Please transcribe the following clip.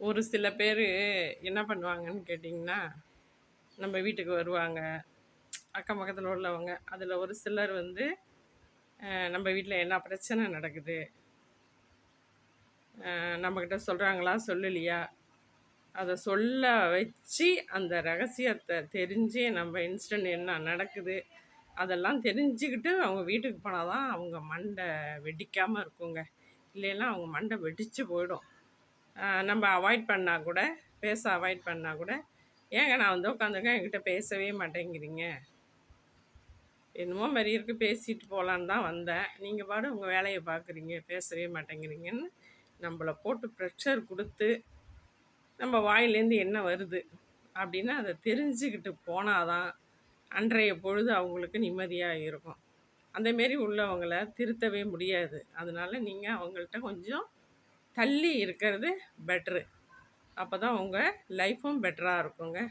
ஒரு சில பேர் என்ன பண்ணுவாங்கன்னு கேட்டிங்கன்னா, நம்ம வீட்டுக்கு வருவாங்க. அக்கம் பக்கத்தில் உள்ளவங்க. அதில் ஒரு சிலர் வந்து நம்ம வீட்டில் என்ன பிரச்சனை நடக்குது, நம்மக்கிட்ட சொல்கிறாங்களா சொல்லலையா, அதை சொல்ல வச்சு அந்த ரகசியத்தை தெரிஞ்சு நம்ம இன்ஸ்டன்ட் என்ன நடக்குது அதெல்லாம் தெரிஞ்சுக்கிட்டு அவங்க வீட்டுக்கு போனால் தான் அவங்க மண்டை வெடிக்காமல் இருக்குங்க. இல்லைன்னா அவங்க மண்டை வெடித்து போயிடும். நம்ம அவாய்ட் பண்ணால் கூட, அவாய்ட் பண்ணால் கூட, ஏங்க நான் வந்து உட்காந்துருக்கேன் என்கிட்ட பேசவே மாட்டேங்கிறீங்க, என்னமோ மாரி இருக்குது பேசிட்டு போகலான்னு தான் வந்தேன், நீங்கள் பாடு உங்கள் வேலையை பார்க்குறீங்க, பேசவே மாட்டேங்கிறீங்கன்னு நம்மளை போட்டு ப்ரெஷர் கொடுத்து நம்ம வாயிலேருந்து என்ன வருது அப்படின்னு அதை தெரிஞ்சுக்கிட்டு போனால் தான் அன்றைய பொழுது அவங்களுக்கு நிம்மதியாக இருக்கும். அந்தமாரி உள்ளவங்களை திருத்தவே முடியாது. அதனால் நீங்கள் அவங்கள்ட்ட கொஞ்சம் தள்ளி இருக்கிறது பெட்ரு. அப்போ தான் உங்கள் லைஃப்பும் பெட்டராக இருக்குங்க.